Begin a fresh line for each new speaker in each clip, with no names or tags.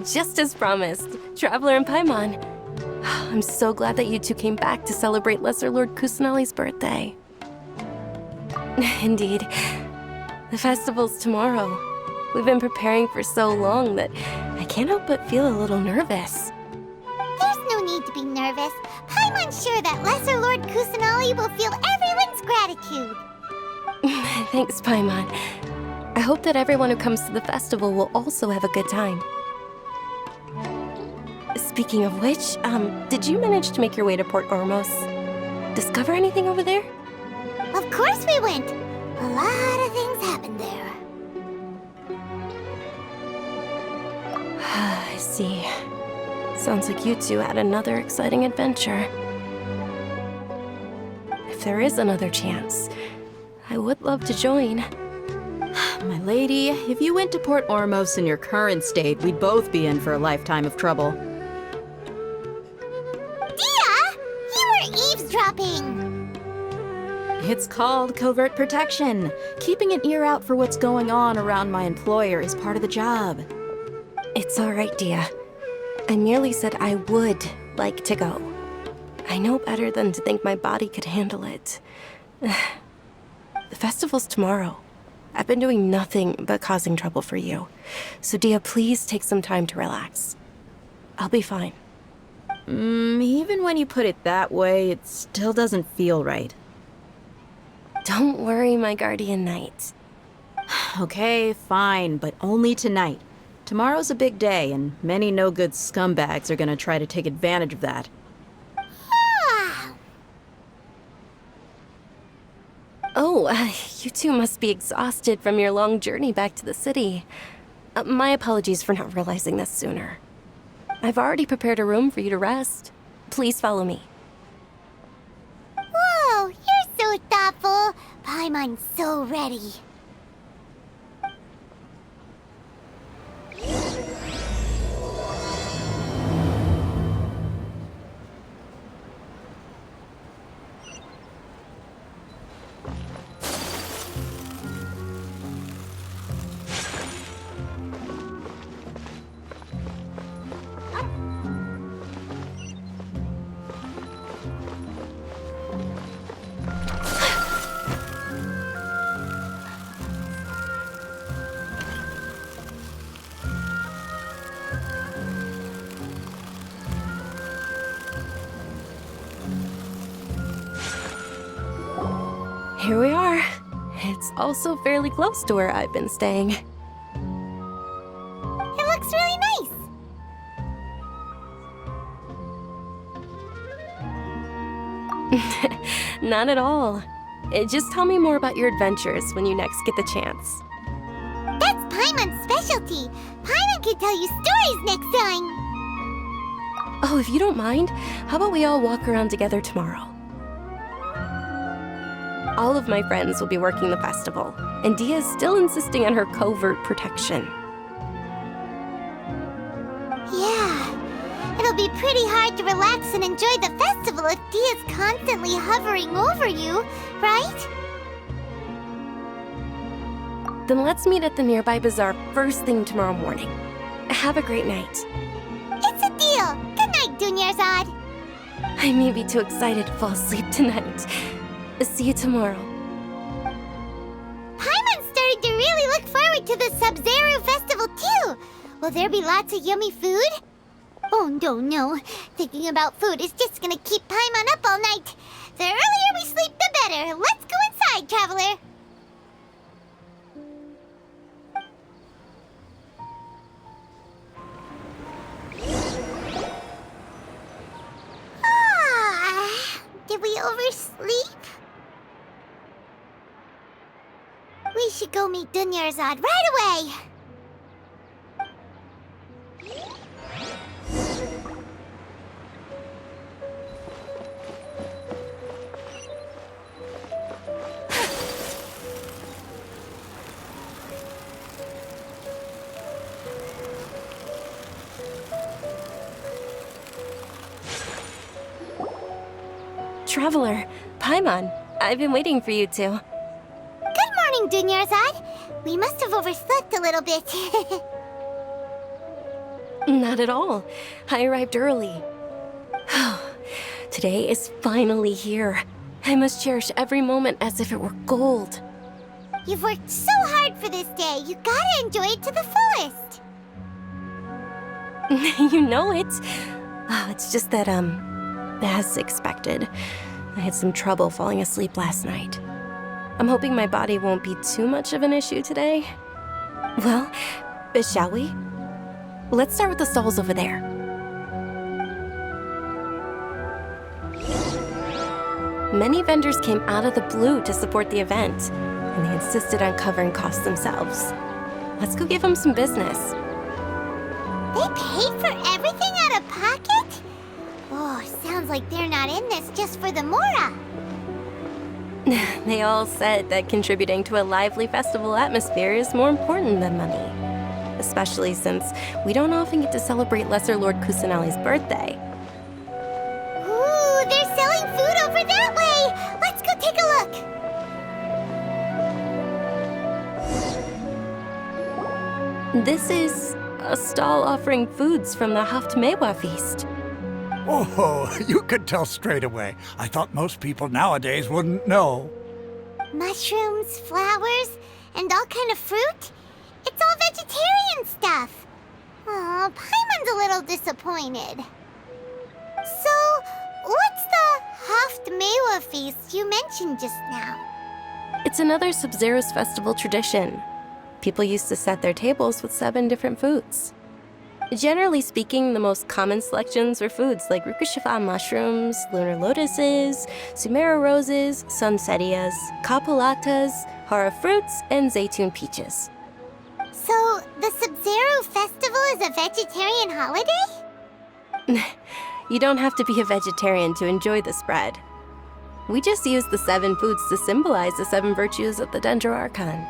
Just as promised, Traveler and Paimon. I'm so glad that you two came back to celebrate Lesser Lord Kusanali's birthday. Indeed. The festival's tomorrow. We've been preparing for so long that I can't help but feel a little nervous.
There's no need to be nervous. Paimon's sure that Lesser Lord Kusanali will feel everyone's gratitude.
Thanks, Paimon. I hope that everyone who comes to the festival will also have a good time. Speaking of which, did you manage to make your way to Port Ormos? Discover anything over there?
Of course we went. A lot of things happened there.
I see. Sounds like you two had another exciting adventure. If there is another chance, I would love to join.
My lady, if you went to Port Ormos in your current state, we'd both be in for a lifetime of trouble.
Dia! You were eavesdropping!
It's called covert protection. Keeping an ear out for what's going on around my employer is part of the job.
It's all right, Dia. I merely said I would like to go. I know better than to think my body could handle it. The festival's tomorrow. I've been doing nothing but causing trouble for you. So Dia, please take some time to relax. I'll be fine.
Even when you put it that way, it still doesn't feel right.
Don't worry, my guardian knight.
Okay, fine, but only tonight. Tomorrow's a big day, and many no-good scumbags are gonna try to take advantage of that.
Ah.
Oh, you two must be exhausted from your long journey back to the city. My apologies for not realizing this sooner. I've already prepared a room for you to rest. Please follow me.
Whoa, you're so thoughtful. Paimon's so ready.
Here we are. It's also fairly close to where I've been staying.
It looks really nice.
Not at all. Just tell me more about your adventures when you next get the chance.
That's Paimon's specialty. Paimon can tell you stories next time.
Oh, if you don't mind, how about we all walk around together tomorrow? All of my friends will be working the festival, and Dia is still insisting on her covert protection.
Yeah, it'll be pretty hard to relax and enjoy the festival if Dia's constantly hovering over you, right?
Then let's meet at the nearby bazaar first thing tomorrow morning. Have a great night.
It's a deal. Good night, Dunyarzad.
I may be too excited to fall asleep tonight. See you tomorrow.
Paimon's starting to really look forward to the Sub-Zero festival too. Will there be lots of yummy food? Oh no. Thinking about food is just gonna keep Paimon up all night. The earlier we sleep, the better. Let's go inside, Traveler. Did we oversleep? We should go meet Dunyarzad right away.
Traveler, Paimon, I've been waiting for you two.
Good morning, Dunyarzad. We must have overslept a little bit.
Not at all. I arrived early. Today is finally here. I must cherish every moment as if it were gold.
You've worked so hard for this day. You gotta enjoy it to the fullest.
You know it. Oh, it's just that, as expected, I had some trouble falling asleep last night. I'm hoping my body won't be too much of an issue today. Well, shall we? Let's start with the stalls over there. Many vendors came out of the blue to support the event, and they insisted on covering costs themselves. Let's go give them some business.
They paid for everything out of pocket? Oh, sounds like they're not in this just for the Mora.
They all said that contributing to a lively festival atmosphere is more important than money. Especially since we don't often get to celebrate Lesser Lord Kusanali's birthday.
Ooh, they're selling food over that way! Let's go take a look!
This is a stall offering foods from the Haftmewa feast.
Oh, you could tell straight away. I thought most people nowadays wouldn't know.
Mushrooms, flowers, and all kind of fruit? It's all vegetarian stuff. Oh, Paimon's a little disappointed. So, what's the Haftmewa feast you mentioned just now?
It's another Sub-Zero's festival tradition. People used to set their tables with 7 different foods. Generally speaking, the most common selections were foods like Rukushifa mushrooms, lunar lotuses, Sumera roses, sunsetias, kapulatas, hara fruits, and zaytun peaches.
So, the Sub-Zero festival is a vegetarian holiday?
You don't have to be a vegetarian to enjoy the spread. We just use the 7 foods to symbolize the 7 virtues of the Dendro Archon.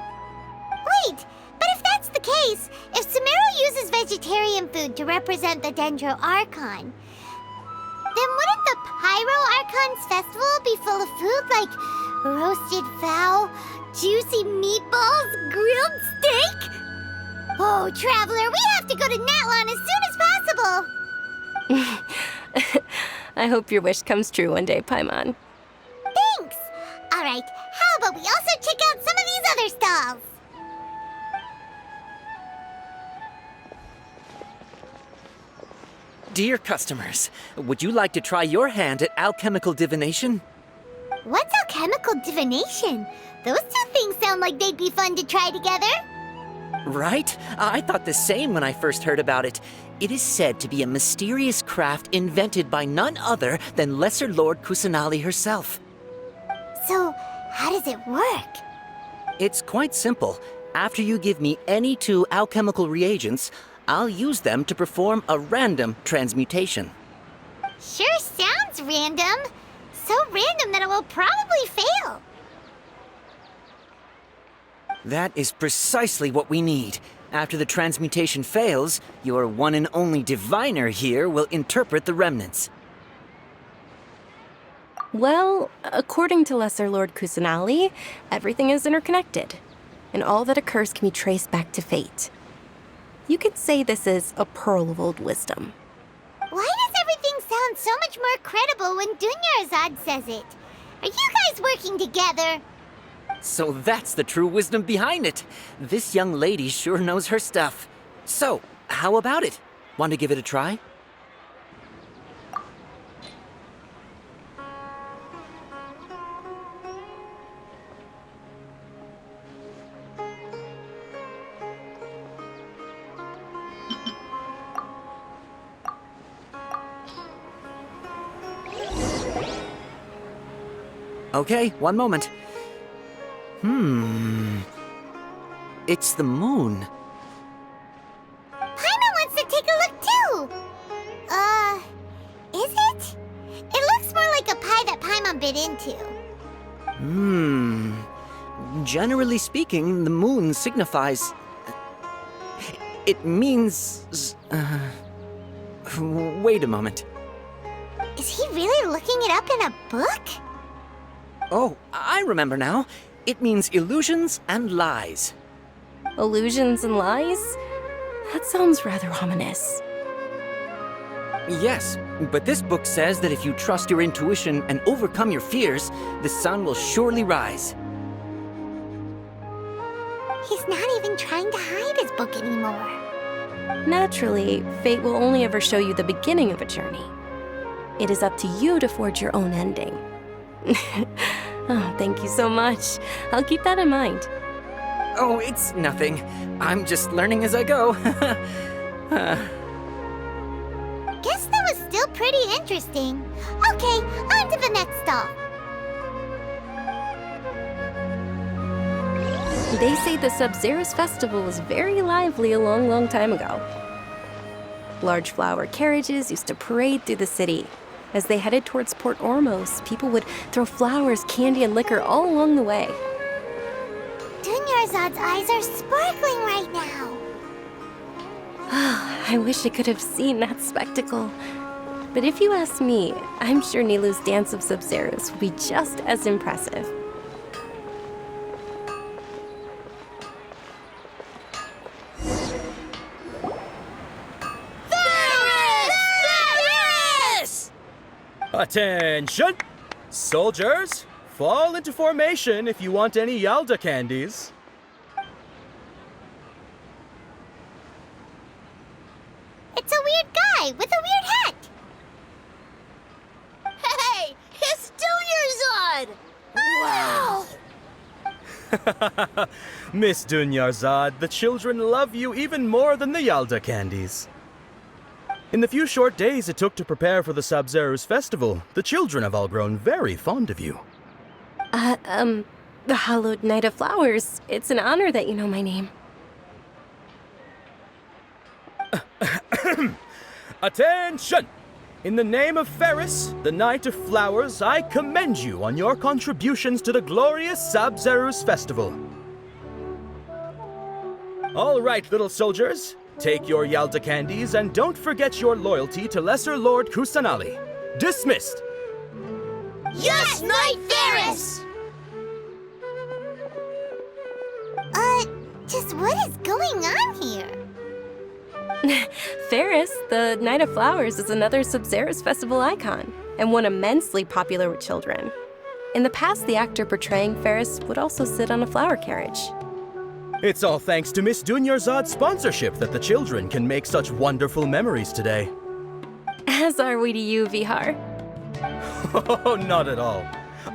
Wait, but if that's the case, if Sumero uses vegetarian food to represent the Dendro Archon, then wouldn't the Pyro Archon's festival be full of food like roasted fowl, juicy meatballs, grilled steak? Oh, Traveler, we have to go to Natlon as soon as possible!
I hope your wish comes true one day, Paimon.
Thanks! Alright, how about we also check out some of these other stalls?
Dear customers, would you like to try your hand at alchemical divination?
What's alchemical divination? Those two things sound like they'd be fun to try together.
Right? I thought the same when I first heard about it. It is said to be a mysterious craft invented by none other than Lesser Lord Kusanali herself.
So, how does it work?
It's quite simple. After you give me any 2 alchemical reagents, I'll use them to perform a random transmutation.
Sure sounds random. So random that it will probably fail.
That is precisely what we need. After the transmutation fails, your one and only diviner here will interpret the remnants.
Well, according to Lesser Lord Kusanali, everything is interconnected, and all that occurs can be traced back to fate. You could say this is a pearl of old wisdom.
Why does everything sound so much more credible when Dunyarzad says it? Are you guys working together?
So that's the true wisdom behind it. This young lady sure knows her stuff. So, how about it? Want to give it a try? Okay, one moment. It's the moon.
Paimon wants to take a look too! Is it? It looks more like a pie that Paimon bit into.
Generally speaking, the moon signifies... It means... Wait a moment.
Is he really looking it up in a book?
Oh, I remember now. It means illusions and lies.
Illusions and lies? That sounds rather ominous.
Yes, but this book says that if you trust your intuition and overcome your fears, the sun will surely rise.
He's not even trying to hide his book anymore.
Naturally, fate will only ever show you the beginning of a journey. It is up to you to forge your own ending. Oh, thank you so much. I'll keep that in mind.
Oh, it's nothing. I'm just learning as I go.
Guess that was still pretty interesting. Okay, on to the next stop.
They say the Sub-Zero's festival was very lively a long time ago. Large flower carriages used to parade through the city. As they headed towards Port Ormos, people would throw flowers, candy, and liquor all along the way.
Dunyarzad's eyes are sparkling right now.
I wish I could have seen that spectacle. But if you ask me, I'm sure Nilou's dance of Sub-Zeros will be just as impressive.
Attention! Soldiers, fall into formation if you want any Yalda candies.
It's a weird guy with a weird hat.
Hey, it's Dunyarzad!
Wow!
Miss Dunyarzad, the children love you even more than the Yalda candies. In the few short days it took to prepare for the Sub-Zero's festival, the children have all grown very fond of you.
The Hallowed Knight of Flowers. It's an honor that you know my name.
Attention! In the name of Ferris, the Knight of Flowers, I commend you on your contributions to the glorious Sub-Zero's festival. All right, little soldiers. Take your Yalda candies and don't forget your loyalty to Lesser Lord Kusanali. Dismissed!
Yes, Knight Ferris!
Just what is going on here?
Ferris, the Knight of Flowers, is another Sub-Zero's festival icon, and one immensely popular with children. In the past, the actor portraying Ferris would also sit on a flower carriage.
It's all thanks to Miss Dunyarzad's sponsorship that the children can make such wonderful memories today.
As are we to you, Vihar.
Oh, not at all.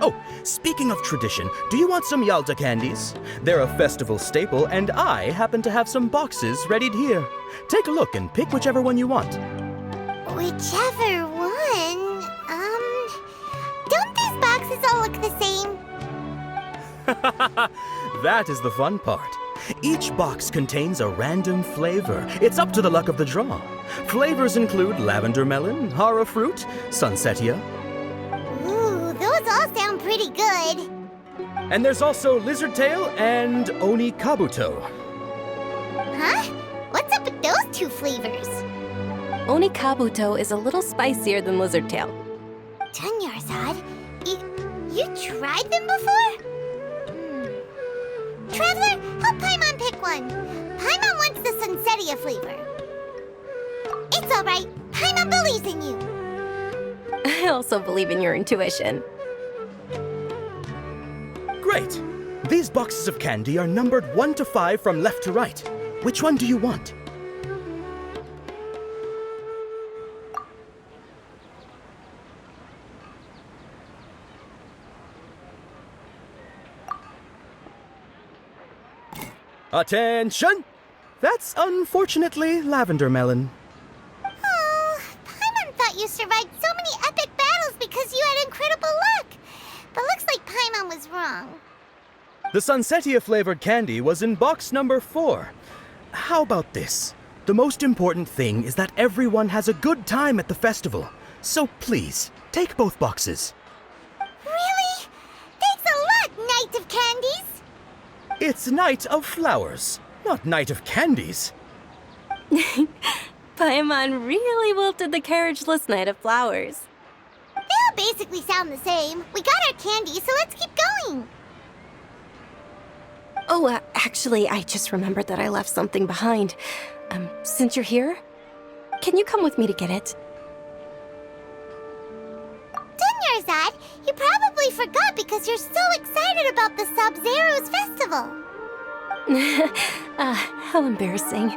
Oh, speaking of tradition, do you want some Yalda candies? They're a festival staple, and I happen to have some boxes readied here. Take a look and pick whichever one you want.
Whichever one. Don't these boxes all look the same?
That is the fun part. Each box contains a random flavor. It's up to the luck of the draw. Flavors include lavender melon, hara fruit, sunsetia.
Ooh, those all sound pretty good.
And there's also lizard tail and oni kabuto.
Huh? What's up with those two flavors?
Oni Kabuto is a little spicier than Lizard Tail.
Dunyarzad, you tried them before? Traveler, help Paimon pick one. Paimon wants the Sunsetia flavor. It's all right. Paimon believes in you.
I also believe in your intuition.
Great. These boxes of candy are numbered 1 to 5 from left to right. Which one do you want? Attention! That's unfortunately lavender melon.
Oh, Paimon thought you survived so many epic battles because you had incredible luck. But looks like Paimon was wrong.
The Sunsetia flavored candy was in box number 4. How about this? The most important thing is that everyone has a good time at the festival. So please, take both boxes.
Really? Thanks a lot, Knight of Candies.
It's Knight of Flowers, not Knight of Candies.
Paimon really wilted the carriageless Knight of Flowers.
They all basically sound the same. We got our candy, so let's keep going.
Oh, actually, I just remembered that I left something behind. Since you're here, can you come with me to get it?
because you're so excited about the Sub-Zero's festival.
How embarrassing.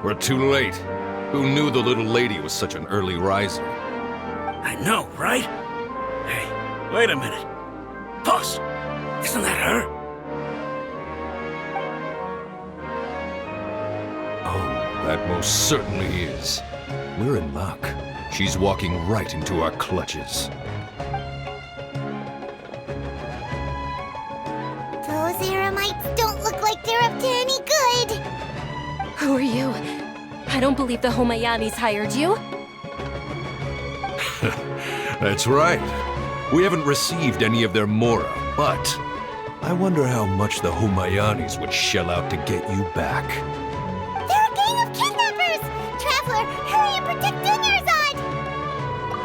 We're too late. Who knew the little lady was such an early riser?
I know, right? Hey, wait a minute. Boss, isn't that her?
Oh, that most certainly is. We're in luck. She's walking right into our clutches.
Those Eremites don't look like they're up to any good.
Who are you? I don't believe the Homayanis hired you.
That's right. We haven't received any of their mora, but I wonder how much the Homayanis would shell out to get you back.
They're a gang of kidnappers! Traveler, hurry and protect Dunyarzad!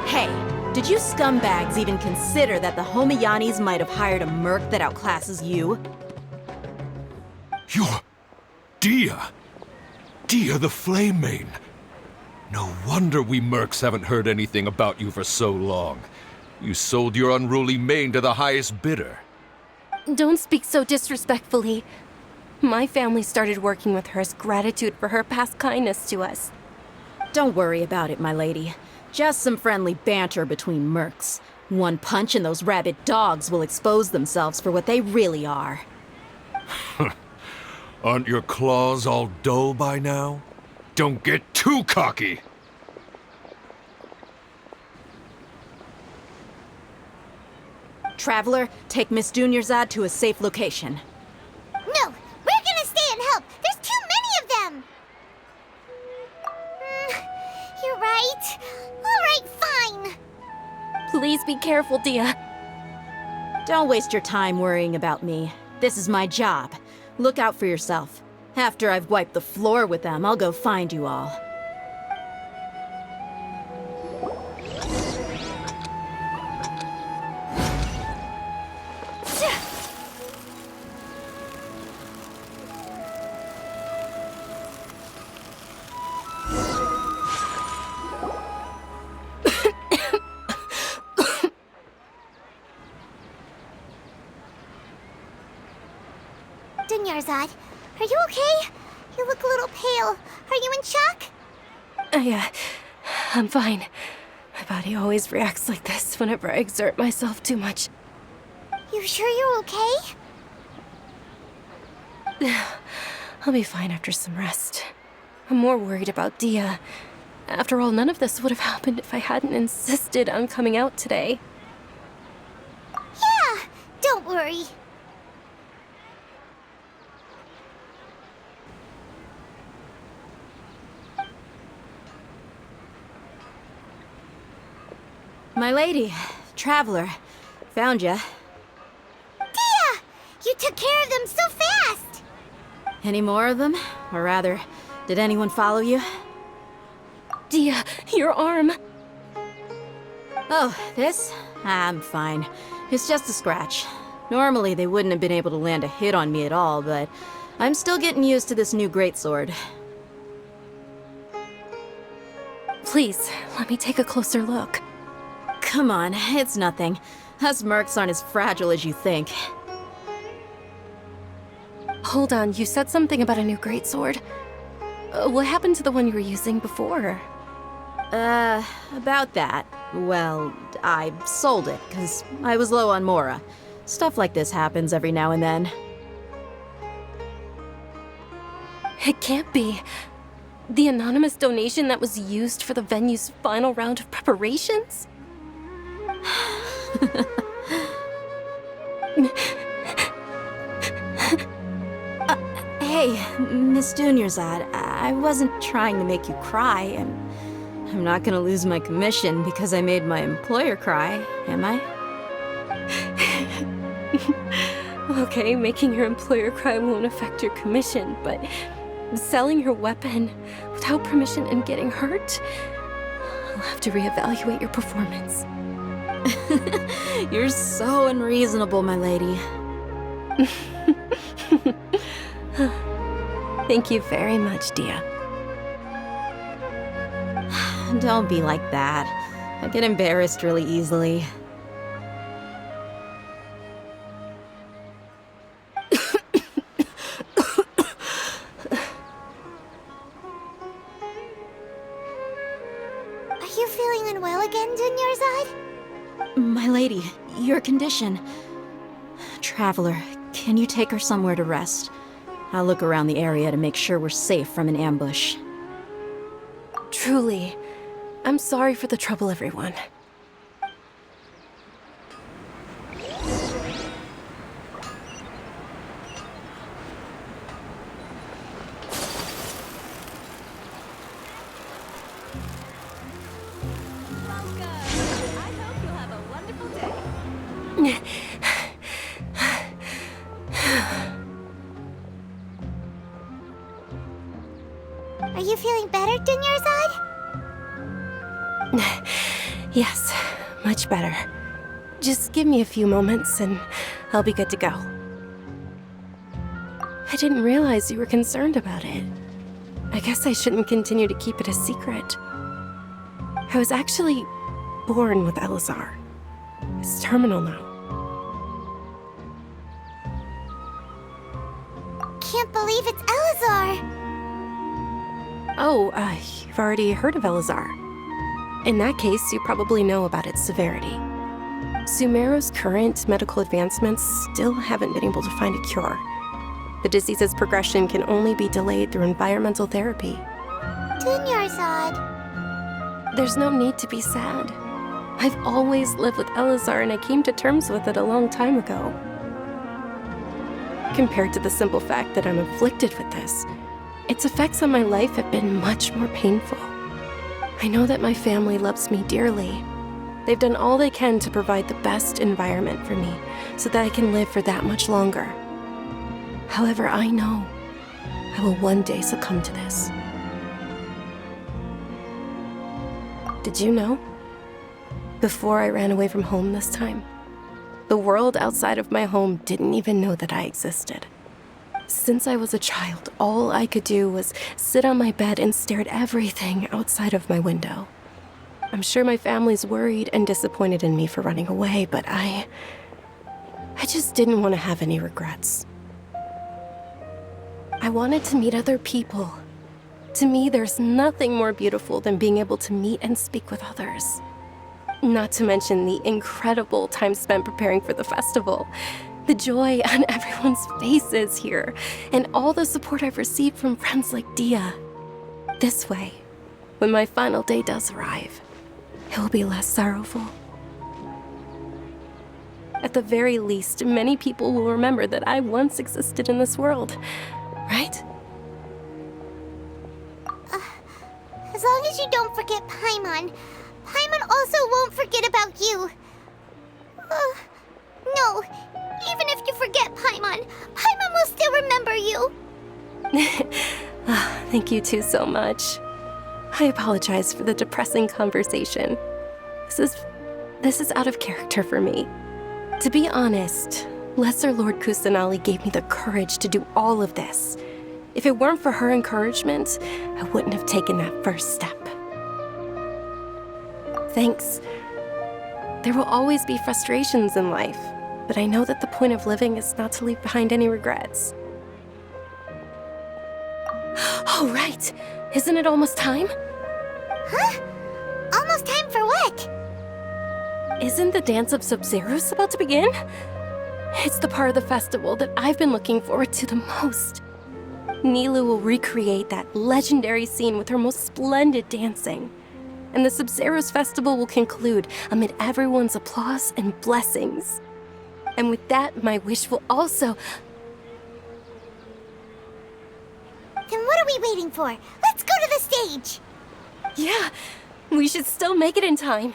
Hey, did you scumbags even consider that the Homayanis might have hired a merc that outclasses you?
You're... Dia! Dia the Flame Mane! No wonder we mercs haven't heard anything about you for so long. You sold your unruly mane to the highest bidder.
Don't speak so disrespectfully. My family started working with her as gratitude for her past kindness to us.
Don't worry about it, my lady. Just some friendly banter between mercs. One punch and those rabid dogs will expose themselves for what they really are.
Aren't your claws all dull by now? Don't get too cocky!
Traveler, take Miss Dunyarzad to a safe location.
No, we're gonna stay and help. There's too many of them. You're right. All right, fine.
Please be careful, Dia.
Don't waste your time worrying about me. This is my job. Look out for yourself. After I've wiped the floor with them, I'll go find you all.
Dunyarzad, are you okay? You look a little pale. Are you in shock?
I'm fine. My body always reacts like this whenever I exert myself too much.
You sure you're okay?
I'll be fine after some rest. I'm more worried about Dia. After all, none of this would have happened if I hadn't insisted on coming out today.
Yeah, don't worry.
My lady, Traveler, found ya.
Dia! You took care of them so fast!
Any more of them? Or rather, did anyone follow you?
Dia, your arm!
Oh, this? I'm fine. It's just a scratch. Normally, they wouldn't have been able to land a hit on me at all, but I'm still getting used to this new greatsword.
Please, let me take a closer look.
Come on, it's nothing. Us mercs aren't as fragile as you think.
Hold on, you said something about a new greatsword. What happened to the one you were using before?
About that. Well, I sold it, because I was low on mora. Stuff like this happens every now and then.
It can't be. The anonymous donation that was used for the venue's final round of preparations?
Hey, Miss Dunyarzad, I wasn't trying to make you cry, and I'm not gonna lose my commission because I made my employer cry, am I?
Okay, making your employer cry won't affect your commission, but selling your weapon without permission and getting hurt, I'll have to reevaluate your performance.
You're so unreasonable, my lady.
Thank you very much, Dia.
Don't be like that. I get embarrassed really easily.
Are you feeling unwell again, Dunyarzad?
My lady, your condition. Traveler, can you take her somewhere to rest? I'll look around the area to make sure we're safe from an ambush.
Truly, I'm sorry for the trouble, everyone.
Are you feeling better, Dunyarzad?
Yes, much better. Just give me a few moments and I'll be good to go. I didn't realize you were concerned about it. I guess I shouldn't continue to keep it a secret. I was actually born with Elazar. It's terminal now.
Can't believe it's Elazar!
Oh, you've already heard of Elazar. In that case, you probably know about its severity. Sumeru's current medical advancements still haven't been able to find a cure. The disease's progression can only be delayed through environmental therapy.
Dunyarzad.
There's no need to be sad. I've always lived with Elazar and I came to terms with it a long time ago. Compared to the simple fact that I'm afflicted with this, its effects on my life have been much more painful. I know that my family loves me dearly. They've done all they can to provide the best environment for me so that I can live for that much longer. However, I know I will one day succumb to this. Did you know? Before I ran away from home this time, the world outside of my home didn't even know that I existed. Since I was a child, all I could do was sit on my bed and stare at everything outside of my window. I'm sure my family's worried and disappointed in me for running away, but I just didn't want to have any regrets. I wanted to meet other people. To me, there's nothing more beautiful than being able to meet and speak with others. Not to mention the incredible time spent preparing for the festival. The joy on everyone's faces here, and all the support I've received from friends like Dia. This way, when my final day does arrive, it will be less sorrowful. At the very least, many people will remember that I once existed in this world, right?
As long as you don't forget Paimon, Paimon also won't forget about you. No, even if you forget Paimon, Paimon will still remember you.
Thank you two so much. I apologize for the depressing conversation. This is out of character for me. To be honest, Lesser Lord Kusanali gave me the courage to do all of this. If it weren't for her encouragement, I wouldn't have taken that first step. Thanks. There will always be frustrations in life, but I know that the point of living is not to leave behind any regrets. Oh, right! Isn't it almost time?
Huh? Almost time for what?
Isn't the Dance of Sub-Zeros about to begin? It's the part of the festival that I've been looking forward to the most. Nilu will recreate that legendary scene with her most splendid dancing. And the Sub-Zeros festival will conclude amid everyone's applause and blessings. And with that, my wish will also...
Then what are we waiting for? Let's go to the stage!
Yeah, we should still make it in time.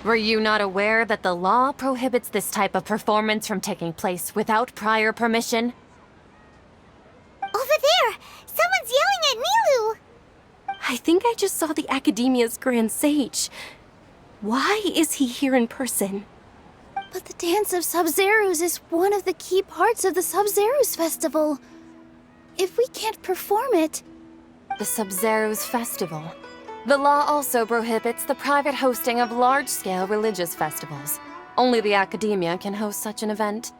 Were you not aware that the law prohibits this type of performance from taking place without prior permission?
Over there! Someone's yelling at Nilu!
I think I just saw the Academia's Grand Sage. Why is he here in person?
But the Dance of Sub-Zerus is one of the key parts of the Sub-Zerus Festival. If we can't perform it...
The Sub-Zerus Festival. The law also prohibits the private hosting of large-scale religious festivals. Only the Academia can host such an event.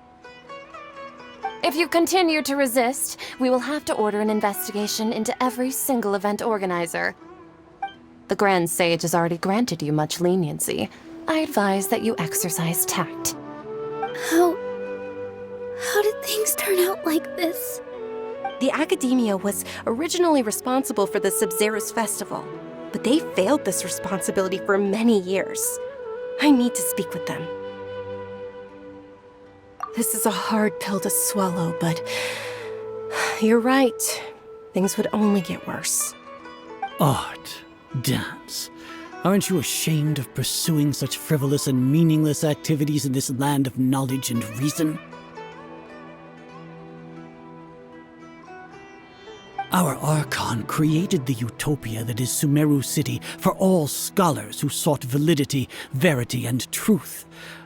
If you continue to resist, we will have to order an investigation into every single event organizer. The Grand Sage has already granted you much leniency. I advise that you exercise tact.
How did things turn out like this?
The Academia was originally responsible for the Sub-Zerus Festival, but they failed this responsibility for many years. I need to speak with them. This is a hard pill to swallow, but you're right. Things would only get worse.
Art, dance. Aren't you ashamed of pursuing such frivolous and meaningless activities in this land of knowledge and reason? Our Archon created the utopia that is Sumeru City for all scholars who sought validity, verity, and truth,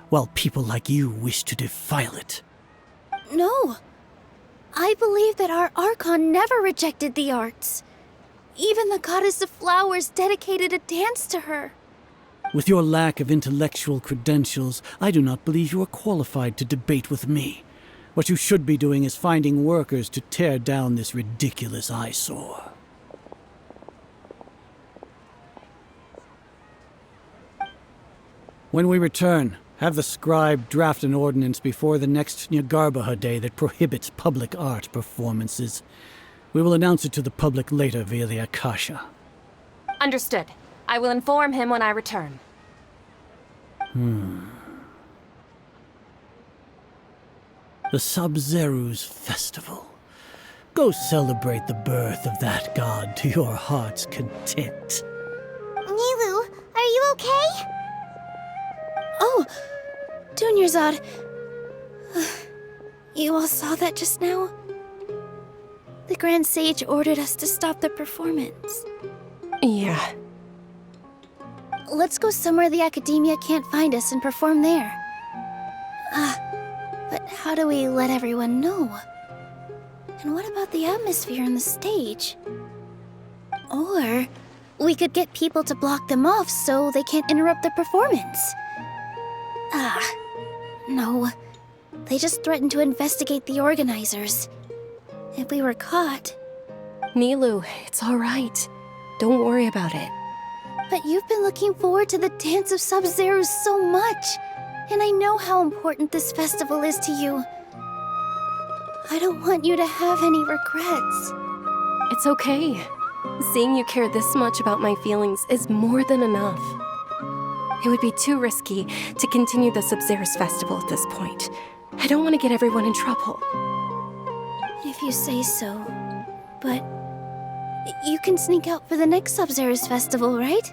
while people like you wish to defile it.
No. I believe that our Archon never rejected the arts. Even the goddess of flowers dedicated a dance to her.
With your lack of intellectual credentials, I do not believe you are qualified to debate with me. What you should be doing is finding workers to tear down this ridiculous eyesore. When we return, have the scribe draft an ordinance before the next Nyargarbaha Day that prohibits public art performances. We will announce it to the public later via the Akasha.
Understood. I will inform him when I return.
The Sub-Zerus Festival. Go celebrate the birth of that god to your heart's content.
Nilu, are you okay?
Oh, Dunyarzad. You all saw that just now? The Grand Sage ordered us to stop the performance.
Yeah.
Let's go somewhere the Academia can't find us and perform there. But how do we let everyone know? And what about the atmosphere on the stage? Or we could get people to block them off so they can't interrupt the performance. No. They just threatened to investigate the organizers. If we were caught...
Nilu, it's all right. Don't worry about it.
But you've been looking forward to the Dance of Sub-Zerus so much, and I know how important this festival is to you. I don't want you to have any regrets.
It's okay. Seeing you care this much about my feelings is more than enough. It would be too risky to continue the Sub-Zerus Festival at this point. I don't want to get everyone in trouble.
If you say so. But you can sneak out for the next Sub-Zerus Festival, right?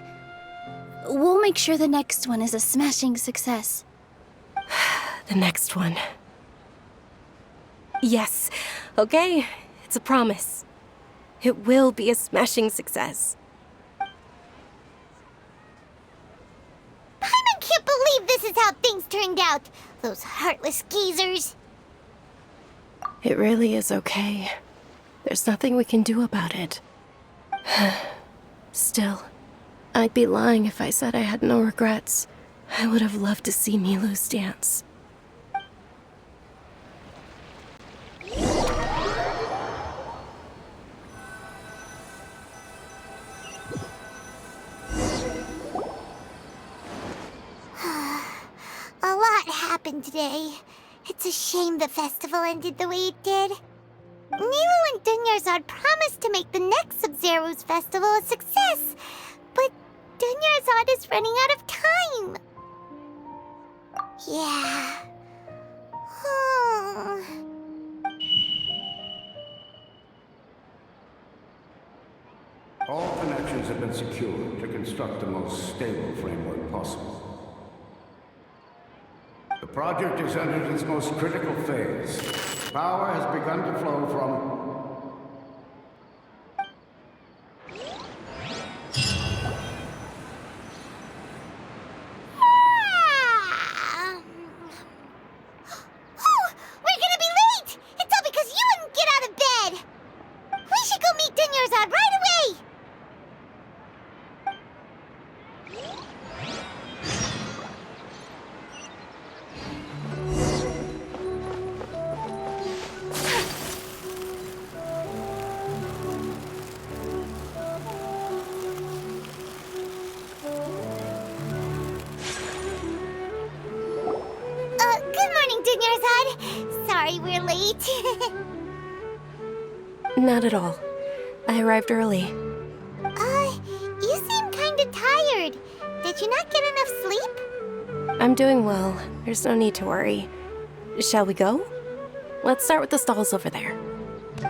We'll make sure the next one is a smashing success.
The next one. Yes. Okay. It's a promise. It will be a smashing success.
I can't believe this is how things turned out. Those heartless geezers.
It really is okay. There's nothing we can do about it. Still, I'd be lying if I said I had no regrets. I would have loved to see Nilu's dance.
A lot happened today. It's a shame the festival ended the way it did. Nilu and Dunyarzad promised to make the next Sub-Zerus festival a success, but Dunyarzad is running out of time. Yeah.
All connections have been secured to construct the most stable framework possible. project has entered its most critical phase. Power has begun to flow from...
Sorry we're late.
Not at all. I arrived early.
You seem kinda tired. Did you not get enough sleep?
I'm doing well. There's no need to worry. Shall we go? Let's start with the stalls over there.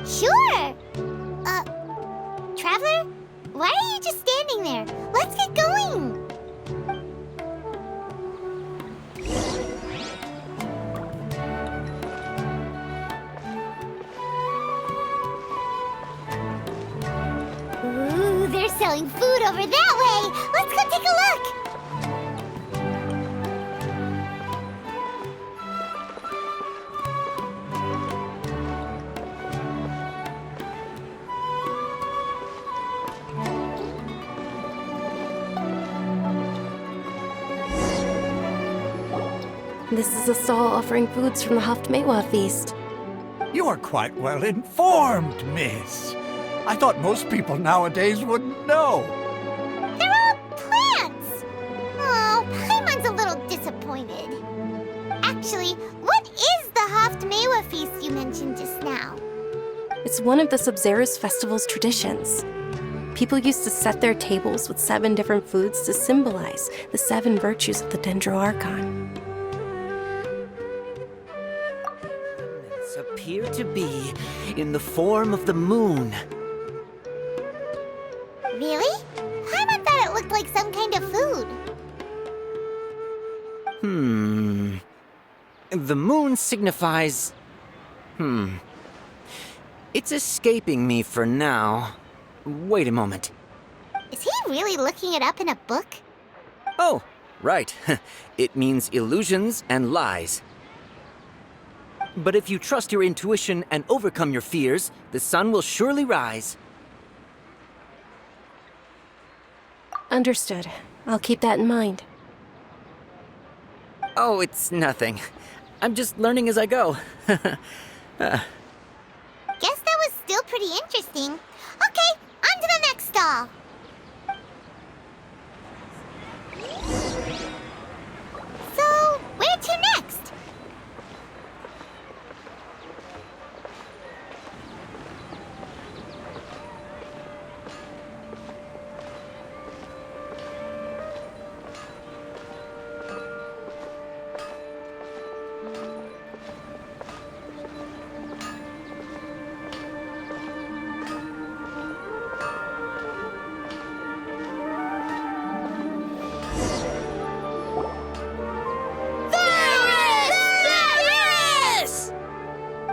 Sure! Traveler? Why are you just standing there? Let's get going! Ooh, they're selling food over that way! Let's go take a look!
This is a stall offering foods from the Haftmewa feast.
You are quite well informed, miss. I thought most people nowadays wouldn't know.
They're all plants! Oh, Paimon's a little disappointed. Actually, what is the Haftmewa feast you mentioned just now?
It's one of the Sub-Zero's festival's traditions. People used to set their tables with 7 different foods to symbolize the 7 virtues of the Dendro Archon.
Appear to be in the form of the moon.
Really? Paimon thought it looked like some kind of food.
The moon signifies... It's escaping me for now. Wait a moment.
Is he really looking it up in a book?
Oh, right. It means illusions and lies. But if you trust your intuition and overcome your fears, the sun will surely rise.
Understood. I'll keep that in mind.
Oh, it's nothing. I'm just learning as I go.
Guess that was still pretty interesting. Okay, on to the next stall. So, where to next?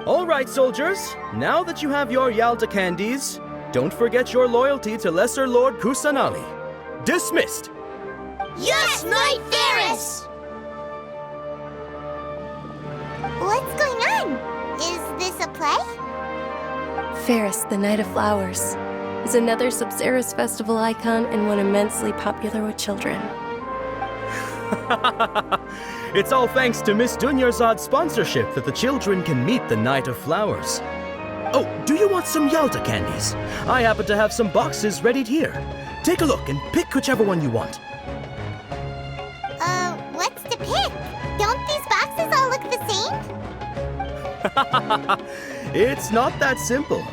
All right, soldiers. Now that you have your Yalta candies, don't forget your loyalty to Lesser Lord Kusanali. Dismissed!
Yes, Knight Varys!
What's going on? Is this a play?
Ferris, the Knight of Flowers, is another Sub-Zero's festival icon and one immensely popular with children.
It's all thanks to Miss Dunyarzad's sponsorship that the children can meet the Knight of Flowers. Oh, do you want some Yalta candies? I happen to have some boxes readied here. Take a look and pick whichever one you want.
What's to pick? Don't these boxes all look the same?
It's not that simple.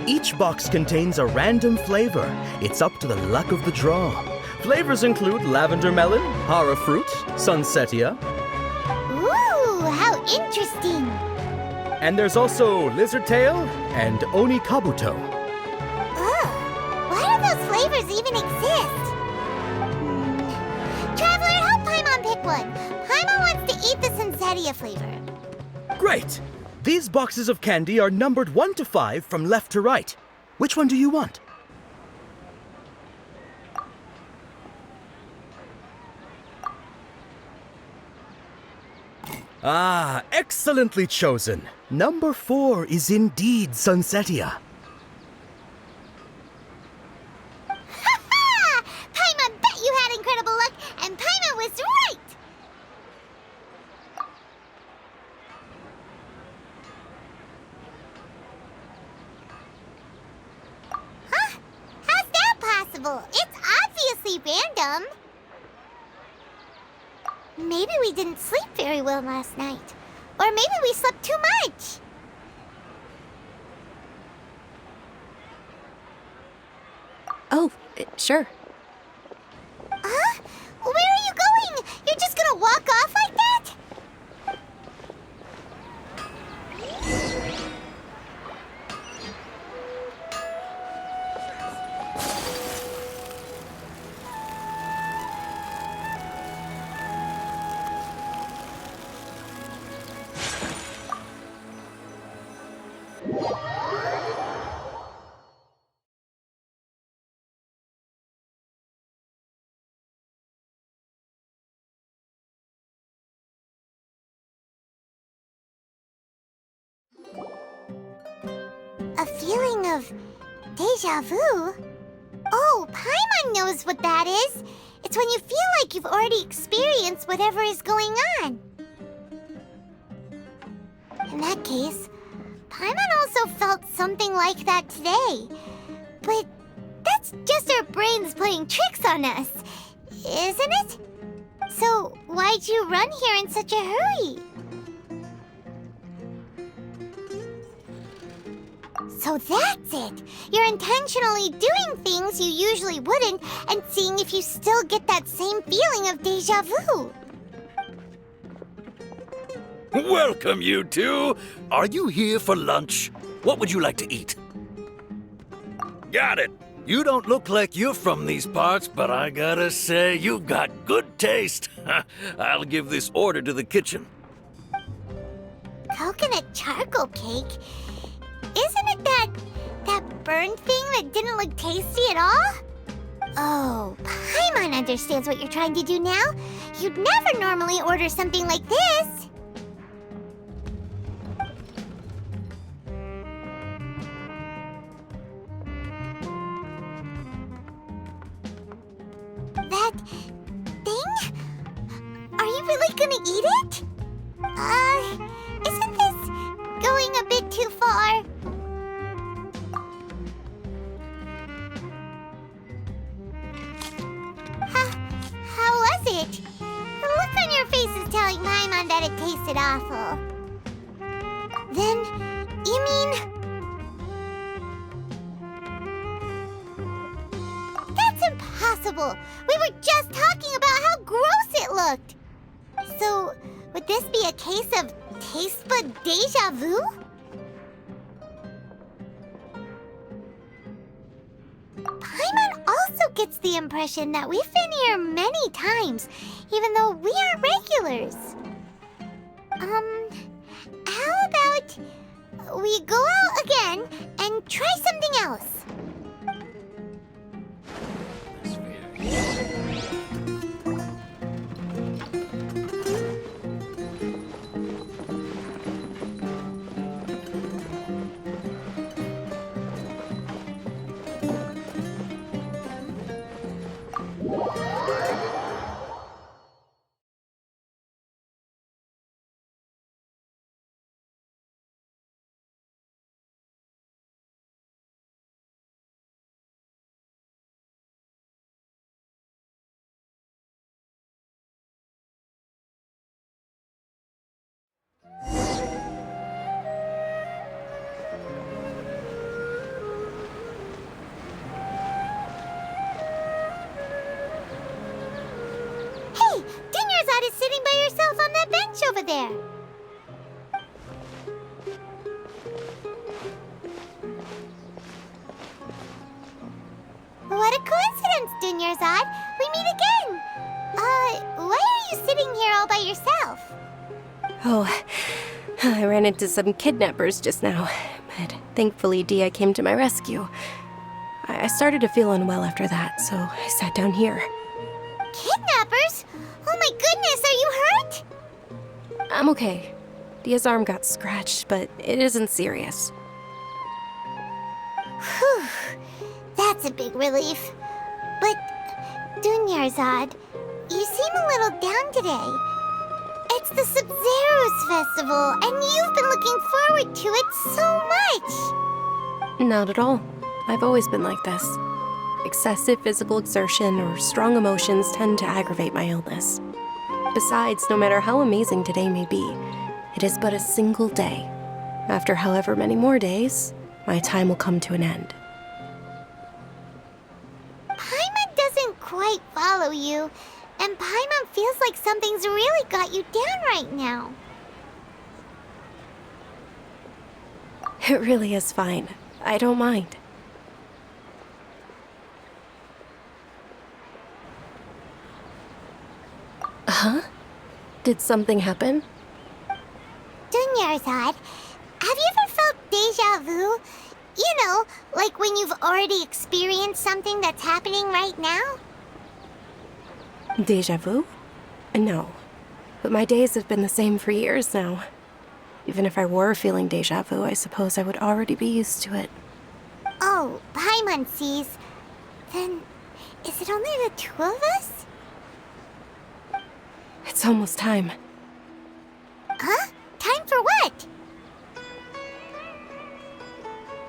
Each box contains a random flavor. It's up to the luck of the draw. Flavors include lavender melon, hara fruit, sunsetia.
Ooh, how interesting!
And there's also lizard tail and oni kabuto.
Ugh, why do those flavors even exist? Traveler, help Paimon pick one. Paimon wants to eat the sunsetia. Sunsettia flavor.
Great! These boxes of candy are numbered 1 to 5 from left to right. Which one do you want? Ah, excellently chosen. Number 4 is indeed Sunsettia.
Ha-ha! Paimon bet you had incredible luck, and Paimon was right! Huh? How's that possible? It's obviously random. Maybe we didn't sleep very well last night. Or maybe we slept too much.
Oh, sure.
Huh? Where are you going? You're just gonna walk off like that? A feeling of deja vu? Oh, Paimon knows what that is. It's when you feel like you've already experienced whatever is going on. In that case, Paimon also felt something like that today. But that's just our brains playing tricks on us, isn't it? So why'd you run here in such a hurry? So that's it! You're intentionally doing things you usually wouldn't and seeing if you still get that same feeling of deja vu.
Welcome, you two! Are you here for lunch? What would you like to eat? Got it! You don't look like you're from these parts, but I gotta say, you've got good taste. I'll give this order to the kitchen.
Coconut charcoal cake? Isn't it that burned thing that didn't look tasty at all? Oh, Paimon understands what you're trying to do now. You'd never normally order something like this. That thing? Are you really gonna eat it? Isn't this going a bit too far? How was it? The look on your face is telling Paimon that it tasted awful. Then, you mean... That's impossible! We were just talking about how gross it looked! So, would this be a case of taste bud deja vu? Paimon also gets the impression that we've been here many times, even though we aren't regulars. How about we go out again and try something else? Is sitting by yourself on that bench over there. What a coincidence, Dunyarzad. We meet again. Why are you sitting here all by yourself?
Oh, I ran into some kidnappers just now, but thankfully Dia came to my rescue. I started to feel unwell after that, so I sat down here.
Kidnappers? Oh my goodness, are you hurt?
I'm okay. Dia's arm got scratched, but it isn't serious.
Whew, that's a big relief. But, Dunyarzad, you seem a little down today. It's the Sub-Zero's festival, and you've been looking forward to it so much!
Not at all. I've always been like this. Excessive physical exertion or strong emotions tend to aggravate my illness. Besides, no matter how amazing today may be, it is but a single day. After however many more days, my time will come to an end.
Paimon doesn't quite follow you, and Paimon feels like something's really got you down right now.
It really is fine. I don't mind. Huh? Did something happen?
Dunyarzad, have you ever felt déjà vu? You know, like when you've already experienced something that's happening right now?
Déjà vu? No. But my days have been the same for years now. Even if I were feeling déjà vu, I suppose I would already be used to it.
Oh, Paimon sees. Then, is it only the two of us?
It's almost time.
Huh? Time for what?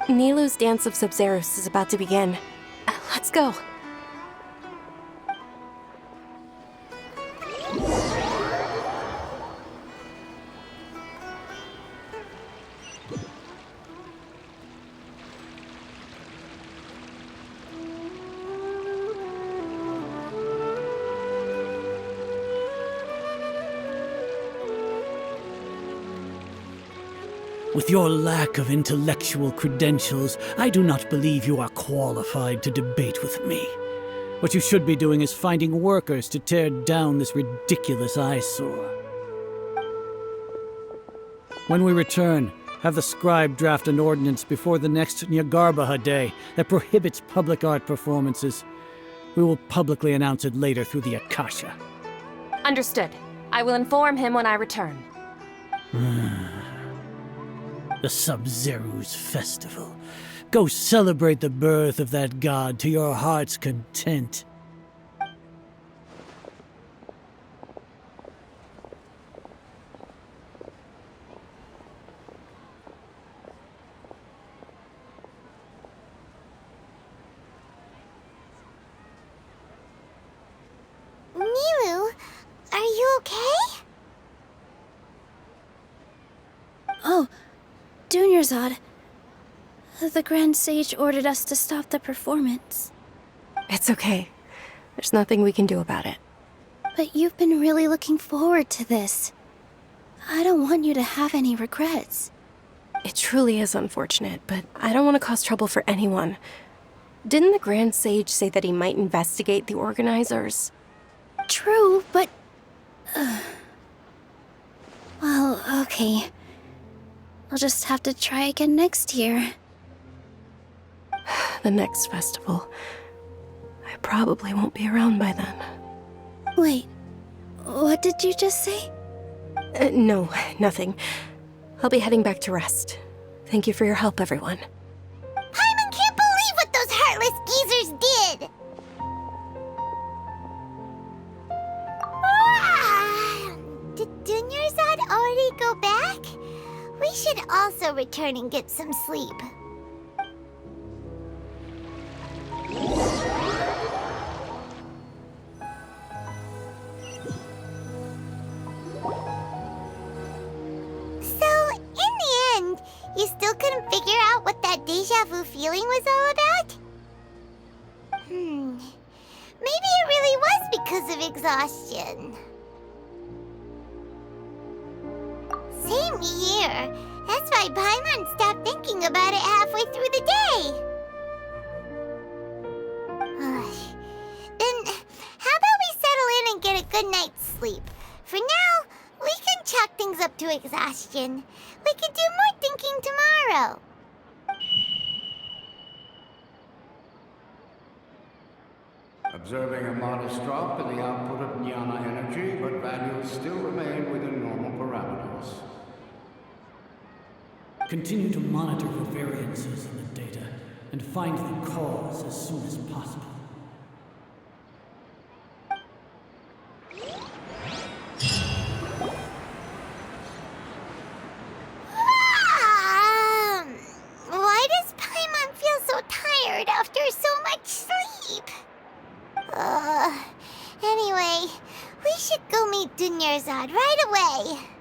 Nilou's Dance of Sub-Zeros is about to begin. Let's go.
With your lack of intellectual credentials, I do not believe you are qualified to debate with me. What you should be doing is finding workers to tear down this ridiculous eyesore. When we return, have the scribe draft an ordinance before the next Nyagarbaha Day that prohibits public art performances. We will publicly announce it later through the Akasha.
Understood. I will inform him when I return.
The Sub-Zero's festival. Go celebrate the birth of that god to your heart's content.
Nilou, are you okay?
Oh, Dunyarzad. The Grand Sage ordered us to stop the performance.
It's okay. There's nothing we can do about it.
But you've been really looking forward to this. I don't want you to have any regrets.
It truly is unfortunate, but I don't want to cause trouble for anyone. Didn't the Grand Sage say that he might investigate the organizers?
True, but... Well, okay. I'll just have to try again next year.
The next festival. I probably won't be around by then.
Wait, what did you just say?
No, nothing. I'll be heading back to rest. Thank you for your help, everyone.
Paimon can't believe what those heartless geezers did! Did Dunyarzad already go back? We should also return and get some sleep. So, in the end, you still couldn't figure out what that déjà vu feeling was all about? Maybe it really was because of exhaustion. Same here. That's why Paimon stopped thinking about it halfway through the day. Then, how about we settle in and get a good night's sleep? For now, We can chalk things up to exhaustion. We could do more thinking tomorrow.
Observing a modest drop in the output of jnana energy, but values still remain within normal parameters.
Continue to monitor for variances in the data and find the cause as soon as possible.
Why does Paimon feel so tired after so much sleep? Anyway, we should go meet Dunyarzad right away.